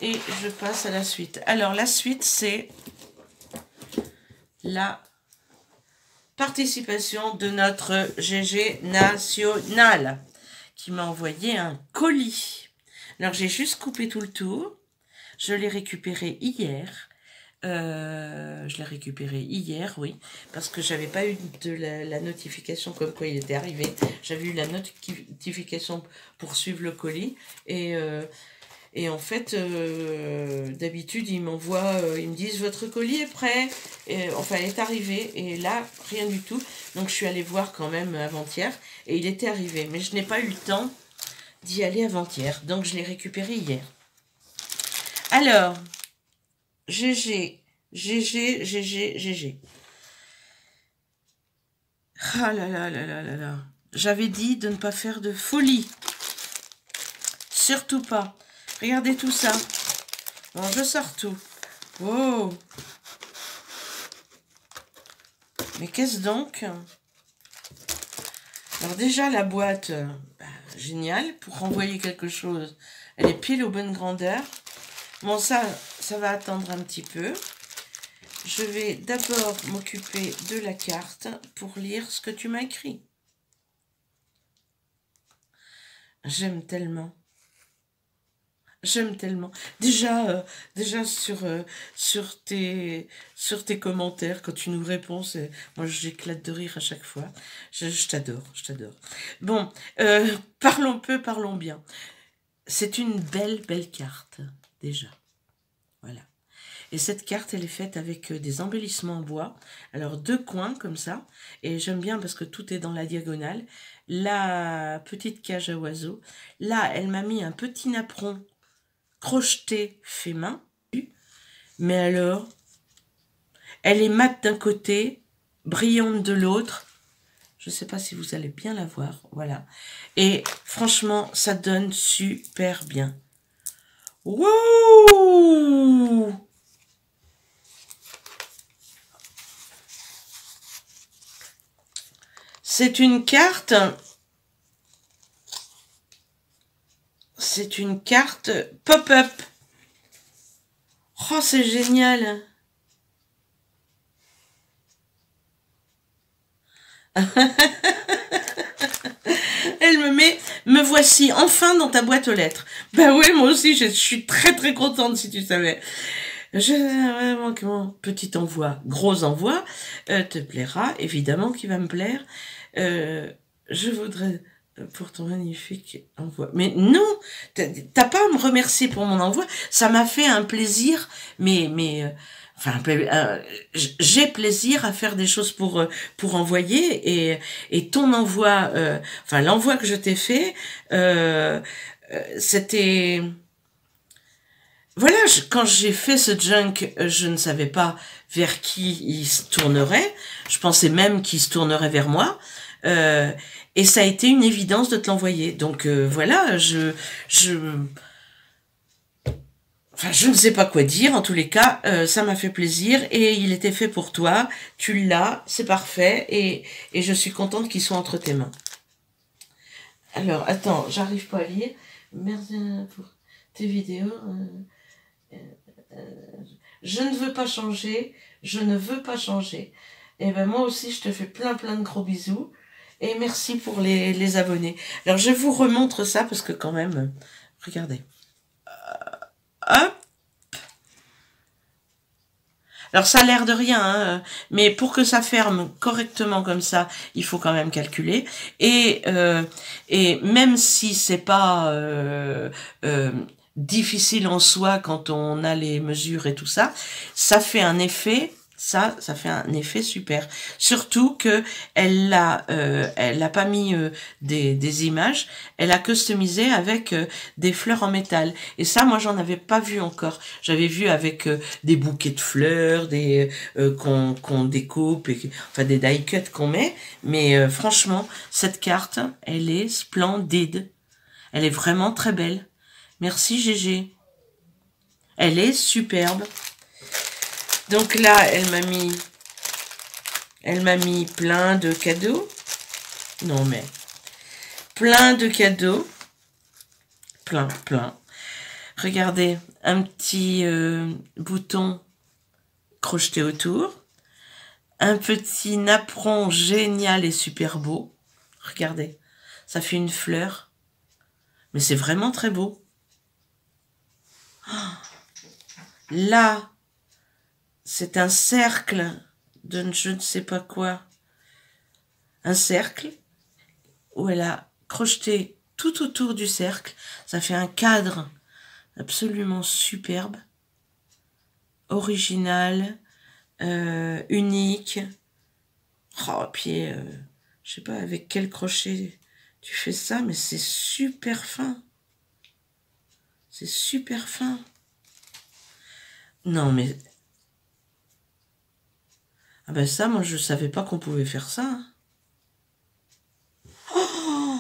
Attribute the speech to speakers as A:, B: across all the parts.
A: et je passe à la suite. Alors, la suite, c'est la participation de notre GG national qui m'a envoyé un colis. Alors, j'ai juste coupé tout le tour. Je l'ai récupéré hier. Oui, parce que j'avais pas eu de la notification comme quoi il était arrivé. J'avais eu la notification pour suivre le colis et en fait, d'habitude, ils m'envoient, ils me disent votre colis est prêt, enfin il est arrivé, et là rien du tout. Donc je suis allée voir quand même avant-hier et il était arrivé, mais je n'ai pas eu le temps d'y aller avant-hier, donc je l'ai récupéré hier. Alors, GG. Ah là là là là là là. J'avais dit de ne pas faire de folie. Surtout pas. Regardez tout ça. Bon, je sors tout. Oh. Mais qu'est-ce donc? Alors déjà, la boîte, géniale. Pour renvoyer quelque chose, elle est pile aux bonnes grandeurs. Bon, ça va attendre un petit peu. Je vais d'abord m'occuper de la carte pour lire ce que tu m'as écrit. J'aime tellement. J'aime tellement. Déjà sur tes commentaires, quand tu nous réponds, moi j'éclate de rire à chaque fois. Je t'adore, je t'adore. Bon, parlons peu, parlons bien. C'est une belle carte, déjà. Voilà. Et cette carte, elle est faite avec des embellissements en bois. Alors, 2 coins comme ça. Et j'aime bien parce que tout est dans la diagonale. La petite cage à oiseaux. Là, elle m'a mis un petit napperon crocheté fait main. Mais alors, elle est mate d'un côté, brillante de l'autre. Je ne sais pas si vous allez bien la voir. Voilà. Et franchement, ça donne super bien. Wouh! C'est une carte. C'est une carte pop-up. Oh, c'est génial. Elle me met, me voici enfin dans ta boîte aux lettres. Ben oui, moi aussi, je suis très contente si tu savais. Vraiment, petit envoi, gros envoi, te plaira, évidemment qu'il va me plaire. Je voudrais pour ton magnifique envoi. Mais non, t'as pas à me remercier pour mon envoi. Ça m'a fait un plaisir, enfin, j'ai plaisir à faire des choses pour envoyer et ton envoi, enfin l'envoi que je t'ai fait, c'était... Voilà, quand j'ai fait ce junk, je ne savais pas vers qui il se tournerait. Je pensais même qu'il se tournerait vers moi. Et ça a été une évidence de te l'envoyer. Donc voilà, enfin, je ne sais pas quoi dire. En tous les cas, ça m'a fait plaisir et il était fait pour toi. Tu l'as, c'est parfait et je suis contente qu'il soit entre tes mains. Alors, attends, j'arrive pas à lire. Merci pour tes vidéos. Je ne veux pas changer, je ne veux pas changer. Et ben moi aussi, je te fais plein de gros bisous. Et merci pour les abonnés. Alors, je vous remontre ça parce que quand même, regardez. Hop. Alors, ça a l'air de rien, hein, mais pour que ça ferme correctement comme ça, il faut quand même calculer. Et même si c'est pas difficile en soi quand on a les mesures et tout ça, ça fait un effet... Ça fait un effet super. Surtout que elle l'a pas mis des images, elle a customisé avec des fleurs en métal. Et ça, moi, j'en avais pas vu encore. J'avais vu avec des bouquets de fleurs, des qu'on découpe, enfin des die cuts qu'on met. Mais franchement, cette carte, elle est splendide. Elle est vraiment très belle. Merci GG. Elle est superbe. Donc là, elle m'a mis plein de cadeaux. Non mais, plein de cadeaux. Plein. Regardez, un petit bouton crocheté autour, un petit napperon génial et super beau. Regardez, ça fait une fleur, mais c'est vraiment très beau. Là, c'est un cercle de je ne sais pas quoi. Un cercle où elle a crocheté tout autour du cercle. Ça fait un cadre absolument superbe, original, unique. Oh, puis, je sais pas avec quel crochet tu fais ça, mais c'est super fin. C'est super fin. Non, mais... Ah ben ça, moi, je savais pas qu'on pouvait faire ça. Oh,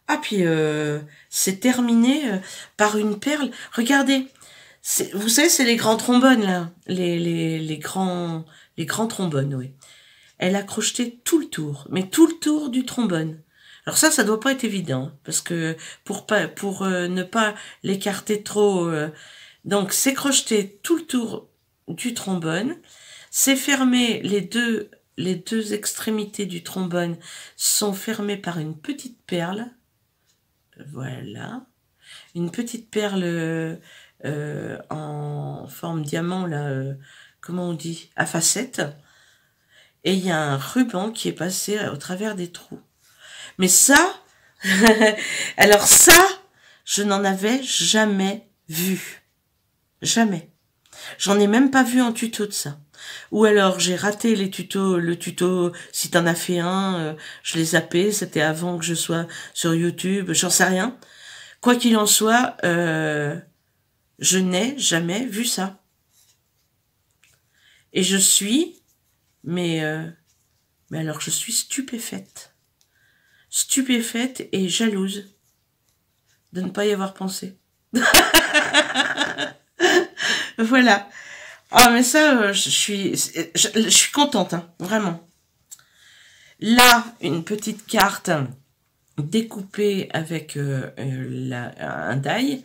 A: ah, puis c'est terminé par une perle. Regardez, vous savez, c'est les grands trombones, là. Les grands trombones, oui. Elle a crocheté tout le tour, mais tout le tour du trombone. Alors ça doit pas être évident, parce que pour ne pas l'écarter trop, donc c'est crocheté tout le tour du trombone, c'est fermé, les deux extrémités du trombone sont fermées par une petite perle, voilà, une petite perle en forme diamant, là, comment on dit, à facettes, et il y a un ruban qui est passé au travers des trous. Mais ça, alors ça, je n'en avais jamais vu. Jamais. J'en ai même pas vu en tuto de ça. Ou alors j'ai raté le tuto, si t'en as fait un, je l'ai zappé, c'était avant que je sois sur YouTube, j'en sais rien. Quoi qu'il en soit, je n'ai jamais vu ça. Et je suis, mais alors je suis stupéfaite. Stupéfaite et jalouse de ne pas y avoir pensé. Voilà. Ah, mais ça, je suis contente, hein, vraiment. Là, une petite carte découpée avec un die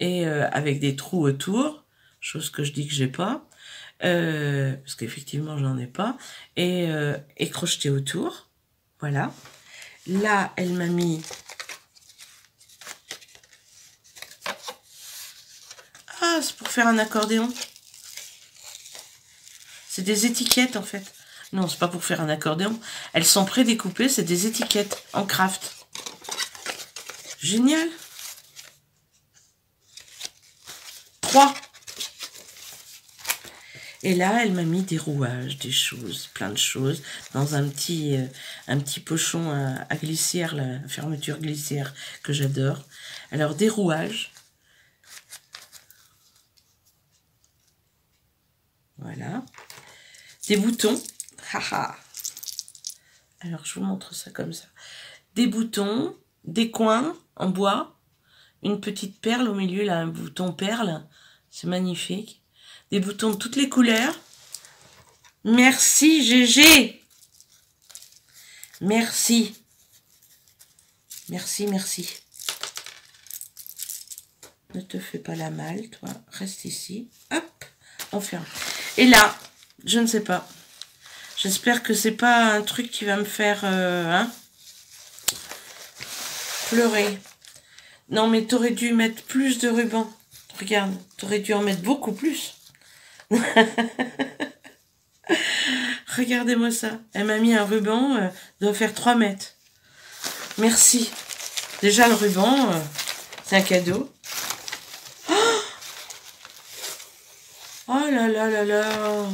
A: et avec des trous autour, chose que je dis que j'ai pas, parce qu'effectivement, j'en ai pas, et crochetée autour. Voilà. Là, elle m'a mis... Ah, c'est pour faire un accordéon. C'est des étiquettes, en fait. Non, c'est pas pour faire un accordéon. Elles sont prédécoupées, c'est des étiquettes en craft. Génial. 3. Et là, elle m'a mis des rouages, des choses, plein de choses, dans un petit pochon à glissière, la fermeture glissière que j'adore. Alors, des rouages. Voilà. Des boutons. Haha. Alors, je vous montre ça comme ça. Des boutons, des coins en bois, une petite perle au milieu, là, un bouton perle. C'est magnifique. Des boutons de toutes les couleurs. Merci, GG. Merci. Merci, merci. Ne te fais pas la malle, toi. Reste ici. Hop, on ferme. Et là, je ne sais pas. J'espère que c'est pas un truc qui va me faire pleurer. Non, mais t'aurais dû mettre plus de ruban. Regarde, t'aurais dû en mettre beaucoup plus. Regardez-moi ça. Elle m'a mis un ruban, doit faire 3 mètres. Merci. Déjà, le ruban, c'est un cadeau. Oh là là là là.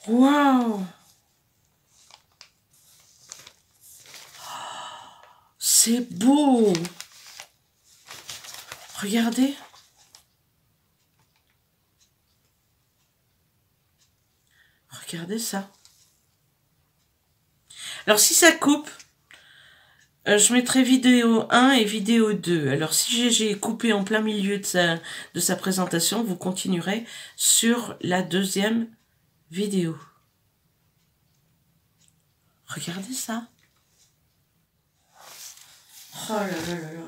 A: Waouh. C'est beau. Regardez. Regardez ça. Alors, si ça coupe, je mettrai vidéo 1 et vidéo 2. Alors, si j'ai coupé en plein milieu de sa présentation, vous continuerez sur la deuxième vidéo. Regardez ça. Oh là là là là.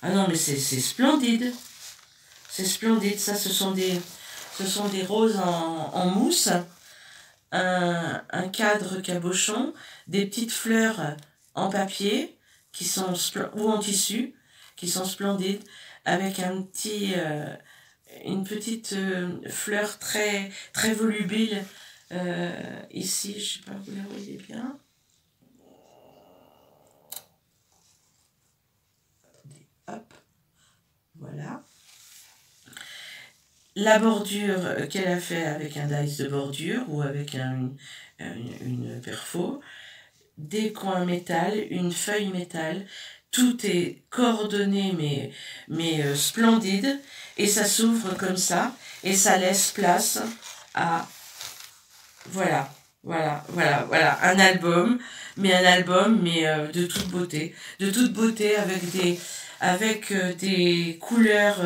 A: Ah non, mais c'est splendide. C'est splendide. Ça, ce sont des roses en mousse. Un cadre cabochon. Des petites fleurs en papier qui sont ou en tissu qui sont splendides. Avec une petite fleur très, très volubile. Ici, je sais pas, vous la voyez bien. Hop, voilà. La bordure qu'elle a fait avec un dice de bordure ou avec une perfo, des coins métal, une feuille métal, tout est coordonné mais splendide et ça s'ouvre comme ça et ça laisse place à voilà, un album, mais de toute beauté avec des couleurs,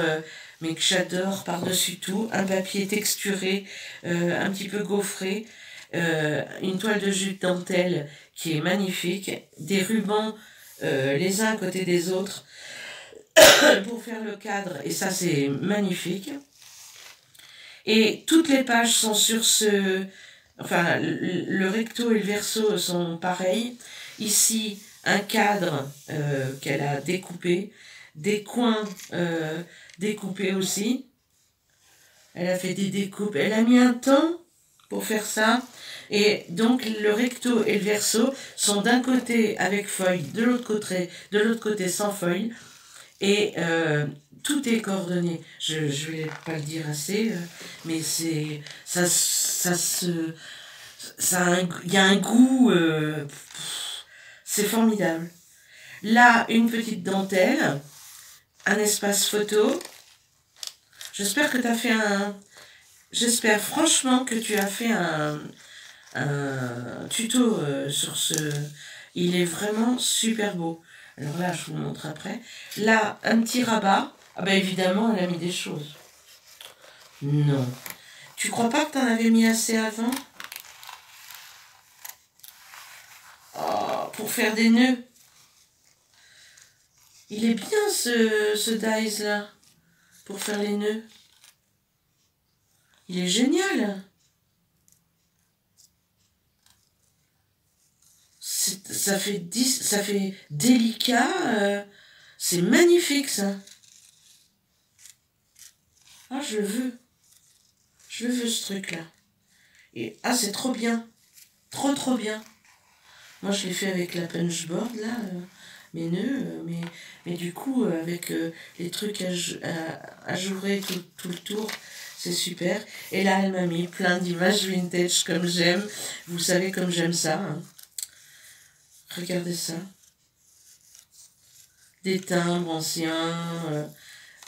A: mais que j'adore par-dessus tout, un papier texturé, un petit peu gaufré, une toile de jute dentelle qui est magnifique, des rubans les uns à côté des autres pour faire le cadre, et ça c'est magnifique. Et toutes les pages sont sur enfin, le recto et le verso sont pareils. Ici, un cadre qu'elle a découpé, des coins découpés aussi. Elle a fait des découpes. Elle a mis un temps pour faire ça. Et donc, le recto et le verso sont d'un côté avec feuille, de l'autre côté sans feuille. Et tout est coordonné. Je vais pas le dire assez, mais il y a un goût, c'est formidable. Là, une petite dentelle, un espace photo. J'espère franchement que tu as fait un tuto sur ce. Il est vraiment super beau. Alors là, je vous le montre après. Là, un petit rabat. Ah ben évidemment, elle a mis des choses. Non. Tu crois pas que t'en avais mis assez avant? Oh, pour faire des nœuds. Il est bien ce dies là. Pour faire les nœuds. Il est génial. Ça fait délicat. C'est magnifique ça. Ah, je le veux. Je le veux ce truc là. Et ah, c'est trop bien. Trop bien. Moi, je l'ai fait avec la punchboard, là, mes nœuds, mais du coup, avec les trucs ajourer tout le tour, c'est super. Et là, elle m'a mis plein d'images vintage comme j'aime. Vous savez comme j'aime ça. Hein. Regardez ça. Des timbres anciens.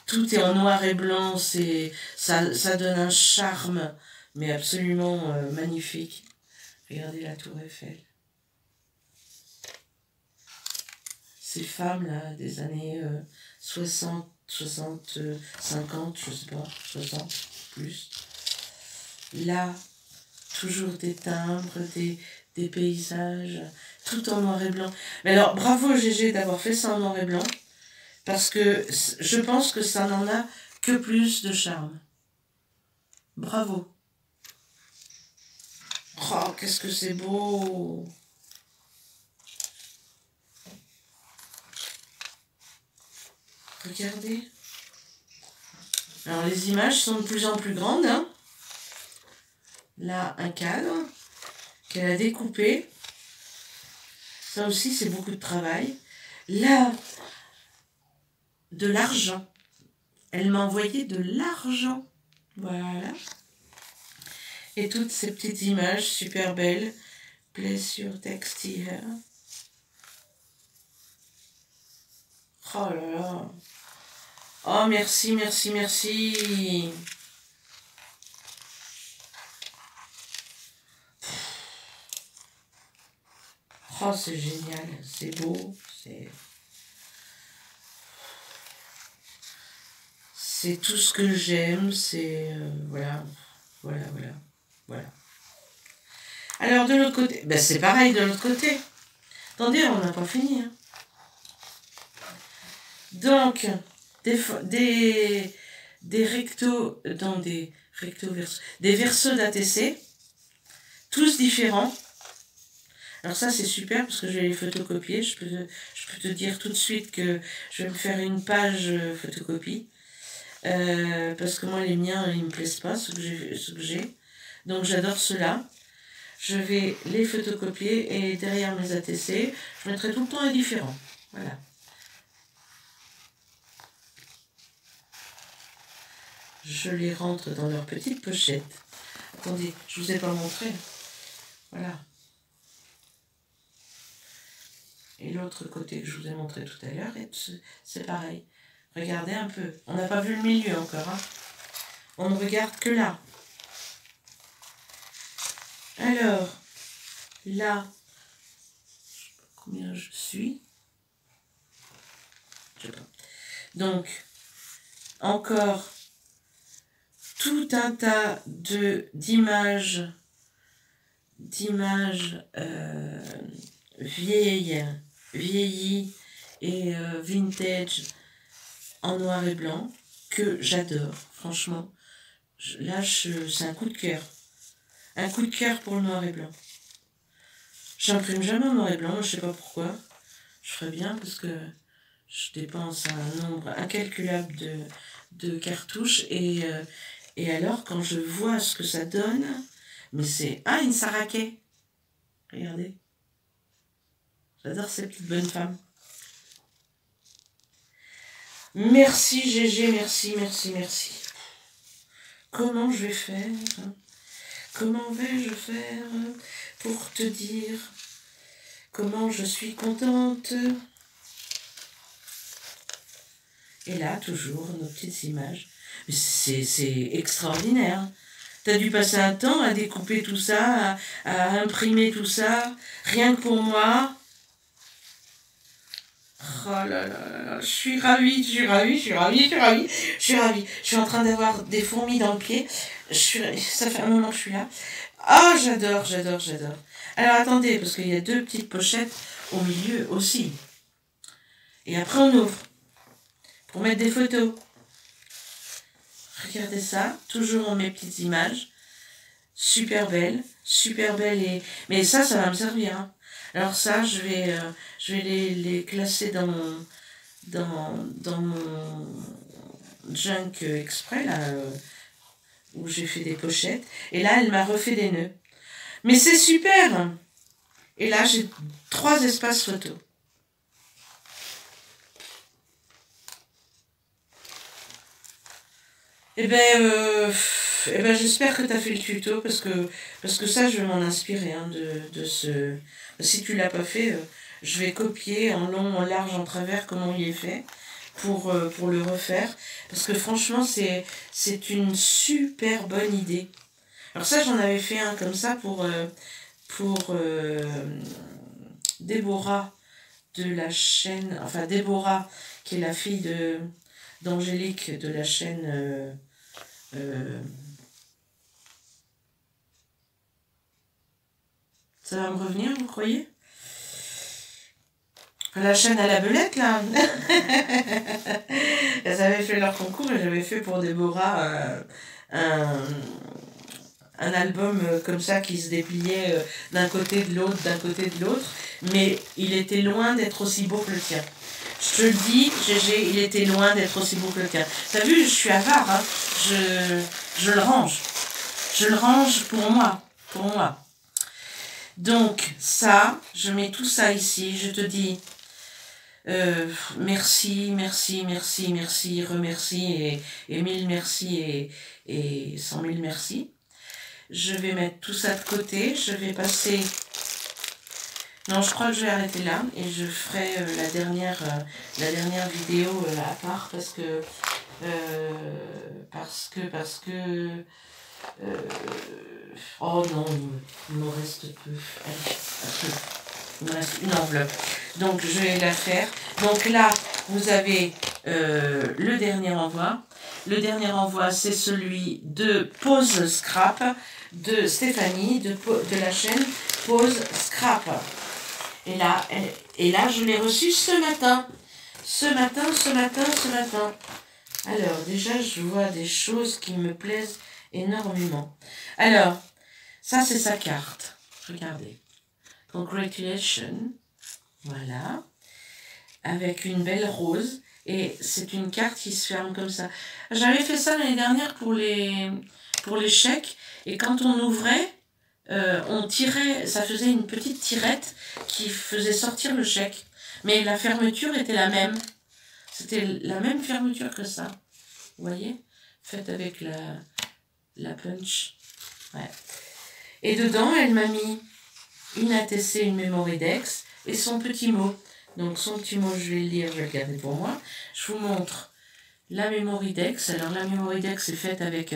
A: Tout est en noir et blanc. Ça donne un charme, mais absolument magnifique. Regardez la tour Eiffel. Ces femmes-là, des années 60, 50, je sais pas, 60, plus. Là, toujours des timbres, des paysages, tout en noir et blanc. Mais alors, bravo Gégé d'avoir fait ça en noir et blanc, parce que je pense que ça n'en a que plus de charme. Bravo. Oh, qu'est-ce que c'est beau! Regardez. Alors les images sont de plus en plus grandes. Hein. Là, un cadre qu'elle a découpé. Ça aussi, c'est beaucoup de travail. Là, de l'argent. Elle m'a envoyé de l'argent. Voilà. Et toutes ces petites images super belles. Blessure textile. Oh là là. Oh, merci. Oh, c'est génial. C'est beau. C'est tout ce que j'aime. C'est... voilà. Voilà, voilà, voilà. Alors, de l'autre côté, ben, c'est pareil de l'autre côté. Attendez, on n'a pas fini. Hein. Donc, des rectos, dans des rectos versos, des versos d'ATC, tous différents. Alors ça, c'est super parce que je vais les photocopier. Je peux te dire tout de suite que je vais me faire une page photocopie. Parce que moi, les miens, ils me plaisent pas, ce que j'ai. Donc, j'adore ceux-là. Je vais les photocopier et derrière mes ATC, je mettrai tout le temps les différents. Voilà. Je les rentre dans leur petite pochette. Attendez, je vous ai pas montré. Voilà. Et l'autre côté que je vous ai montré tout à l'heure, c'est pareil. Regardez un peu. On n'a pas vu le milieu encore. Hein. On ne regarde que là. Alors, là, je sais pas combien je suis. Je sais pas. Donc, encore tout un tas d'images vieillies et vintage en noir et blanc que j'adore. Franchement, c'est un coup de cœur. Un coup de cœur pour le noir et blanc. J'imprime jamais en noir et blanc, je sais pas pourquoi. Je ferais bien parce que je dépense un nombre incalculable de cartouches et alors quand je vois ce que ça donne, mais c'est... Ah, une Saraké. Regardez. J'adore ces petites bonnes femmes. Merci Gégé, merci. Comment je vais faire? Comment vais-je faire pour te dire comment je suis contente? Et là, toujours, nos petites images. C'est extraordinaire. T'as dû passer un temps à découper tout ça, à imprimer tout ça, rien que pour moi. Oh là là là, je suis ravie. Je suis en train d'avoir des fourmis dans le pied. Ça fait un moment que je suis là. Ah, j'adore. Alors attendez, parce qu'il y a deux petites pochettes au milieu aussi. Et après on ouvre. Pour mettre des photos. Regardez ça, toujours en mes petites images. Super belle. Mais ça va me servir. Hein. Alors ça, je vais les classer dans mon junk exprès, là, où j'ai fait des pochettes. Et là, elle m'a refait des nœuds. Mais c'est super! Et là, j'ai 3 espaces photos. Eh ben, j'espère que tu as fait le tuto parce que ça, je vais m'en inspirer hein, de ce... Si tu l'as pas fait, je vais copier en long, en large, en travers comment il est fait pour le refaire. Parce que franchement, c'est une super bonne idée. Alors ça, j'en avais fait un comme ça pour Déborah de la chaîne... Enfin, Déborah, qui est la fille d'Angélique de la chaîne... ça va me revenir, vous croyez? La chaîne à la belette, là. Elles avaient fait leur concours et j'avais fait pour Déborah un album comme ça qui se dépliait d'un côté de l'autre, mais il était loin d'être aussi beau que le tien. Je te le dis, Gégé, il était loin d'être aussi beau que le tien. T'as vu, je suis avare, hein. Je le range. Je le range pour moi. Donc, ça, je mets tout ça ici. Je te dis merci, remercie et 1000 merci et 100 000 merci. Je vais mettre tout ça de côté. Je vais passer... Non, je crois que je vais arrêter là et je ferai la dernière vidéo à part parce que oh non, il me reste peu. Allez, il me reste une enveloppe. Donc je vais la faire. Donc là, vous avez le dernier envoi. Le dernier envoi, c'est celui de Pose Scrap de Stéphanie de la chaîne Pose Scrap. Et là, je l'ai reçu ce matin. Ce matin. Alors, déjà, je vois des choses qui me plaisent énormément. Alors, ça, c'est sa carte. Regardez. Congratulations. Voilà. Avec une belle rose. Et c'est une carte qui se ferme comme ça. J'avais fait ça l'année dernière pour les chèques. Et quand on ouvrait, on tirait, ça faisait une petite tirette qui faisait sortir le chèque. Mais la fermeture était la même. C'était la même fermeture que ça. Vous voyez? Faite avec la punch. Ouais. Et dedans, elle m'a mis une ATC, une memory dex et son petit mot. Donc son petit mot, je vais le lire, je vais le garder pour moi. Je vous montre la memory dex. Alors la memory dex est faite avec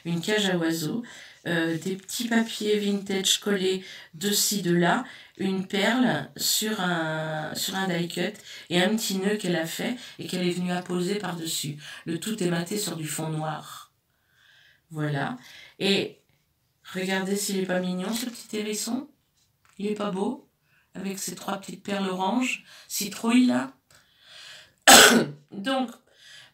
A: une cage à oiseaux, des petits papiers vintage collés de ci, de là, une perle sur un die cut et un petit nœud qu'elle a fait et qu'elle est venue apposer par-dessus. Le tout est maté sur du fond noir. Voilà. Et regardez s'il n'est pas mignon, ce petit hérisson. Il n'est pas beau, avec ses 3 petites perles oranges, citrouille là. Donc,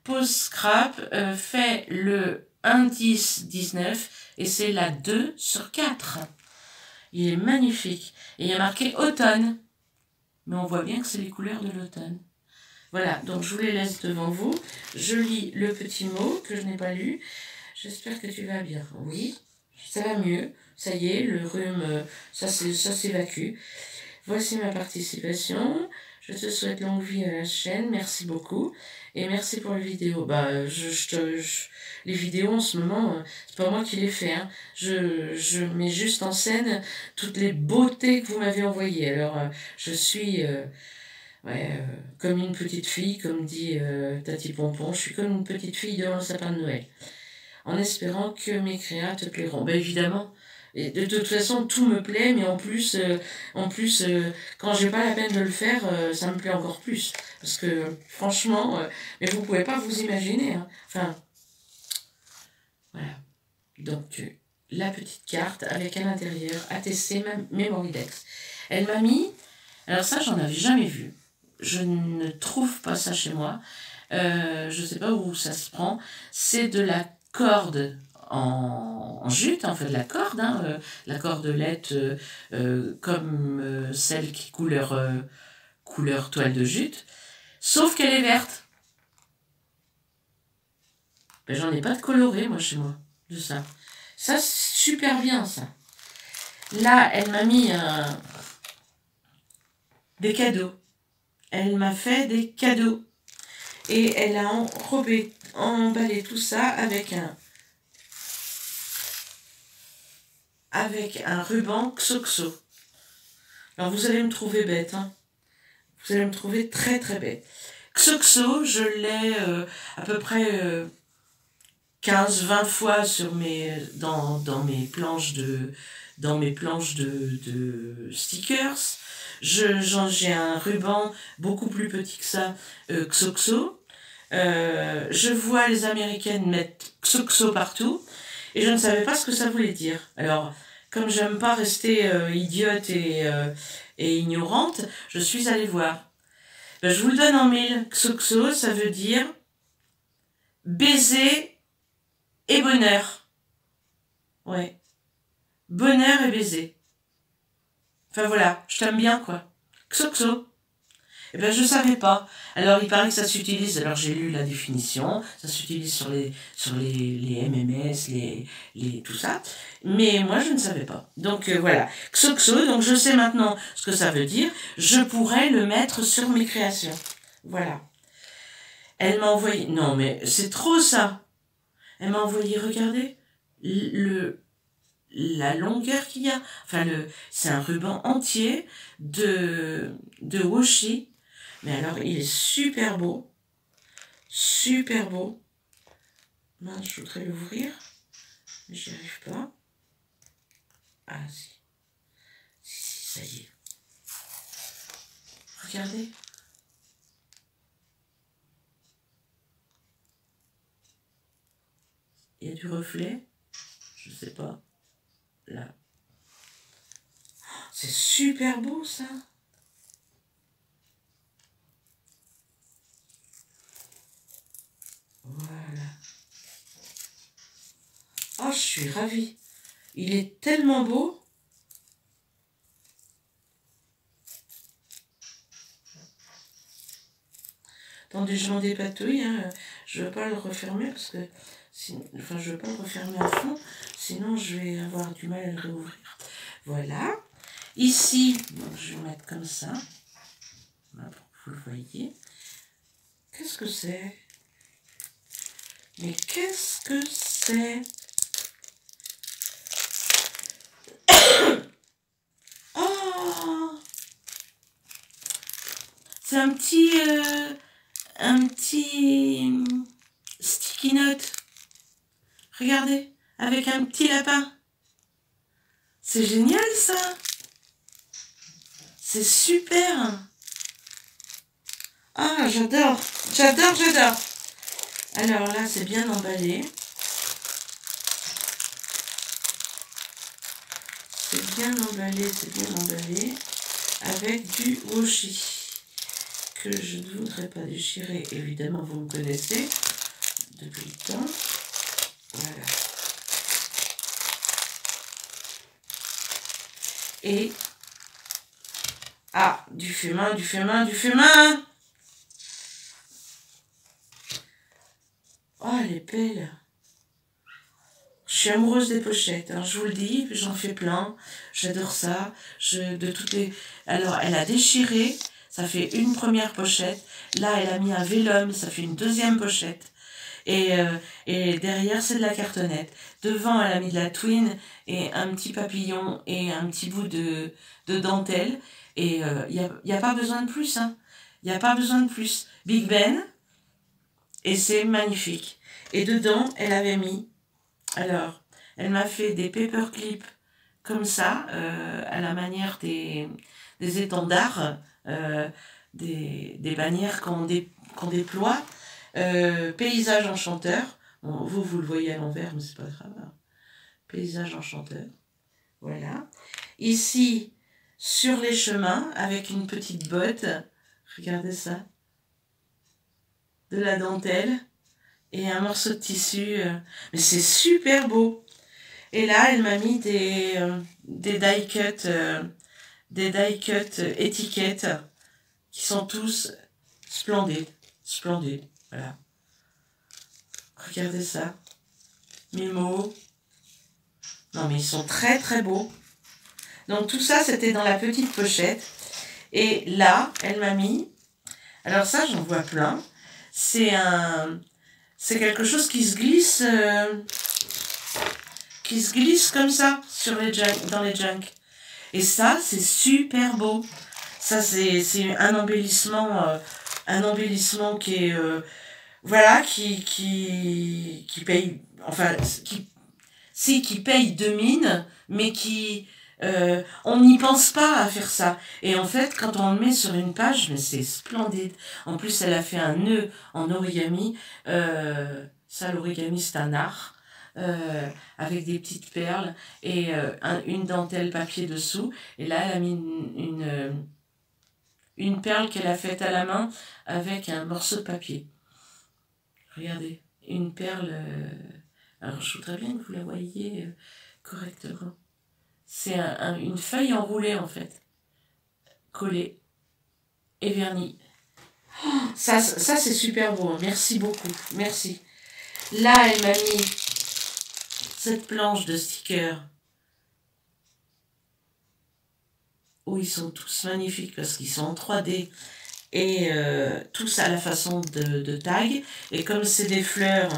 A: Pose Scrap fait le 1-10-19 et c'est la 2/4. Il est magnifique. Et il y a marqué automne. Mais on voit bien que c'est les couleurs de l'automne. Voilà, donc je vous les laisse devant vous. Je lis le petit mot que je n'ai pas lu. J'espère que tu vas bien. Oui, ça va mieux. Ça y est, le rhume, ça s'évacue. Voici ma participation. Je te souhaite longue vie à la chaîne. Merci beaucoup. Et merci pour les vidéos. Les vidéos en ce moment, c'est pas moi qui les fais. Hein. Je mets juste en scène toutes les beautés que vous m'avez envoyées. Alors, je suis comme une petite fille, comme dit Tati Pompon. Je suis comme une petite fille devant le sapin de Noël. En espérant que mes créas te plairont. Ben évidemment. Et de toute façon, tout me plaît, mais en plus, quand j'ai pas la peine de le faire, ça me plaît encore plus. Parce que, franchement, mais vous pouvez pas vous imaginer. Hein. Enfin, voilà. Donc, la petite carte avec à l'intérieur ATC Memory Dex. Elle m'a mis, alors ça, j'en avais jamais vu. Je ne trouve pas ça chez moi. Je sais pas où ça se prend. C'est de la corde en jute, en fait, de la corde, hein, la cordelette comme celle qui couleur toile de jute, sauf qu'elle est verte. Ben, j'en ai pas de coloré, moi, chez moi, de ça. Ça, c'est super bien, ça. Là, elle m'a mis des cadeaux. Elle m'a fait des cadeaux. Et elle a emballé tout ça avec un ruban Xoxo. Alors vous allez me trouver bête, hein. Vous allez me trouver très très bête. Xoxo, je l'ai à peu près 15-20 fois dans mes planches de stickers. J'ai un ruban beaucoup plus petit que ça, Xoxo. Je vois les Américaines mettre Xoxo partout et je ne savais pas ce que ça voulait dire. Alors, comme j'aime pas rester idiote et ignorante, je suis allée voir. Ben, je vous le donne en mille. Xoxo, ça veut dire baiser et bonheur. Ouais. Bonheur et baiser. Enfin voilà, je t'aime bien quoi. Xoxo. Eh ben je savais pas. Alors il paraît que ça s'utilise, alors j'ai lu la définition, ça s'utilise sur les MMS, tout ça, mais moi je ne savais pas. Donc voilà, Xoxo, donc je sais maintenant ce que ça veut dire, je pourrais le mettre sur mes créations. Voilà. Elle m'a envoyé, non mais c'est trop ça. Elle m'a envoyé, regardez, la longueur qu'il y a. Enfin, c'est un ruban entier de washi. Mais alors, il est super beau. Super beau. Mince, je voudrais l'ouvrir. Mais j'y arrive pas. Ah, si. Si, ça y est. Regardez. du reflet. Je sais pas. Là. C'est super beau, ça. Voilà. Oh, je suis ravie. Il est tellement beau. Attendez, je m'en dépatouille. Hein. Je ne veux pas le refermer parce que... Enfin, je ne veux pas le refermer à fond. Sinon, je vais avoir du mal à le réouvrir. Voilà. Ici, donc, je vais mettre comme ça. Voilà, pour que vous le voyez. Qu'est-ce que c'est? Mais qu'est-ce que c'est? Oh! C'est un petit sticky note. Regardez, avec un petit lapin. C'est génial, ça. C'est super. Ah, j'adore. J'adore, j'adore. Alors là, c'est bien emballé. C'est bien emballé, c'est bien emballé. Avec du washi. Que je ne voudrais pas déchirer. Évidemment, vous me connaissez depuis le temps. Voilà. Et... Ah, du fumin, du fumin, du fumin. Oh, elle est belle. Je suis amoureuse des pochettes, hein, je vous le dis, j'en fais plein. J'adore ça. De toutes les... Alors, elle a déchiré, ça fait une première pochette. Là, elle a mis un vélum, ça fait une deuxième pochette. Et derrière, c'est de la cartonnette. Devant, elle a mis de la twine et un petit papillon et un petit bout de dentelle. Et y a pas besoin de plus. Hein. Il n'y a pas besoin de plus. Big Ben. Et c'est magnifique. Et dedans, elle avait mis... Alors, elle m'a fait des paperclips comme ça, à la manière des étendards, des bannières qu'on déploie. Paysage enchanteur. Bon, vous le voyez à l'envers, mais c'est pas grave. Hein. Paysage enchanteur. Voilà. Ici, sur les chemins, avec une petite botte. Regardez ça. De la dentelle. Et un morceau de tissu. Mais c'est super beau. Et là, elle m'a mis des die cut étiquettes qui sont tous splendides. Splendides. Voilà. Regardez ça. Mimo. Non, mais ils sont très très beaux. Donc tout ça, c'était dans la petite pochette. Et là, elle m'a mis... Alors ça, j'en vois plein. C'est quelque chose qui se glisse comme ça dans les junks. Et ça, c'est super beau. Ça, c'est un embellissement qui est... voilà, qui paye... Enfin, qui paye de mine, mais qui... on n'y pense pas à faire ça. Et en fait, quand on le met sur une page, mais c'est splendide. En plus, elle a fait un nœud en origami. Ça, l'origami, c'est un art. Avec des petites perles et une dentelle papier dessous. Et là, elle a mis une perle qu'elle a faite à la main avec un morceau de papier. Regardez, une perle... alors, je voudrais bien que vous la voyiez correctement. C'est une feuille enroulée, en fait. Collée et vernie. Oh, ça c'est super beau. Merci beaucoup. Merci. Là, elle m'a mis cette planche de stickers. Où ils sont tous magnifiques parce qu'ils sont en 3D. Et tous à la façon de tag. Et comme c'est des fleurs,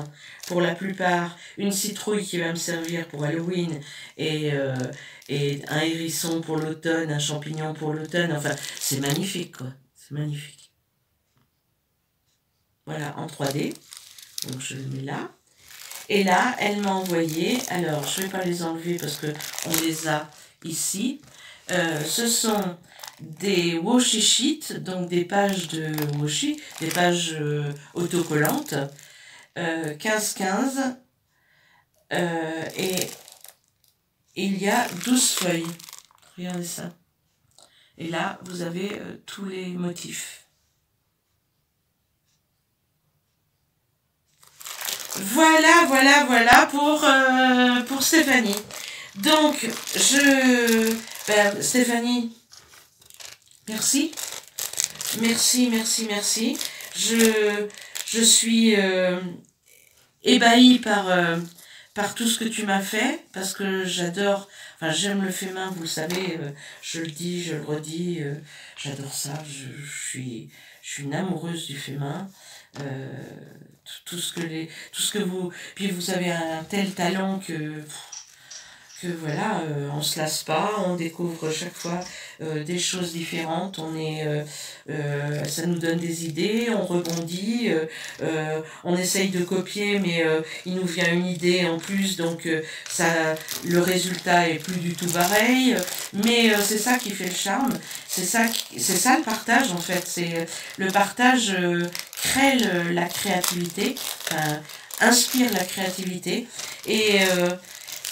A: pour la plupart, une citrouille qui va me servir pour Halloween et un hérisson pour l'automne, un champignon pour l'automne. Enfin, c'est magnifique, quoi. C'est magnifique. Voilà, en 3D. Donc, je le mets là. Et là, elle m'a envoyé... Alors, je ne vais pas les enlever parce qu'on les a ici. Ce sont... des washi sheets, donc des pages de washi, des pages autocollantes, 15-15, Et il y a 12 feuilles. Regardez ça. Et là, vous avez tous les motifs. Voilà pour Stéphanie. Donc, Stéphanie, merci. Merci. Je suis ébahie par tout ce que tu m'as fait, parce que j'adore, enfin j'aime le fait main, vous le savez, je le dis, je le redis, j'adore ça, je suis une amoureuse du fait main. Tout ce que vous, puis vous avez un tel talent que voilà, on se lasse pas, on découvre chaque fois des choses différentes, ça nous donne des idées, on rebondit, on essaye de copier, mais il nous vient une idée en plus, donc le résultat est plus du tout pareil, mais c'est ça qui fait le charme, c'est ça le partage en fait, c'est le partage crée la créativité, inspire la créativité,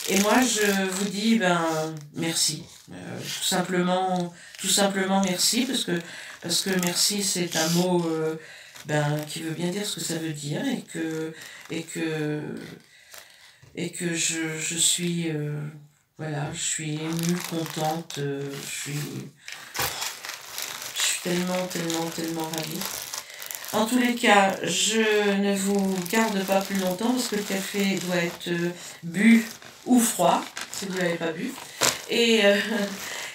A: et moi, je vous dis, merci. Tout simplement merci, parce que merci, c'est un mot qui veut bien dire ce que ça veut dire, et que je suis, je suis émue, contente, je suis tellement ravie. En tous les cas, je ne vous garde pas plus longtemps, parce que le café doit être bu ou froid, si vous ne l'avez pas bu. Et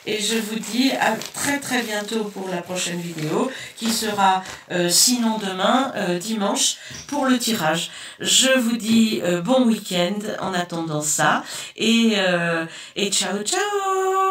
A: je vous dis à très bientôt pour la prochaine vidéo, qui sera sinon demain, dimanche, pour le tirage. Je vous dis bon week-end en attendant ça, et ciao ciao.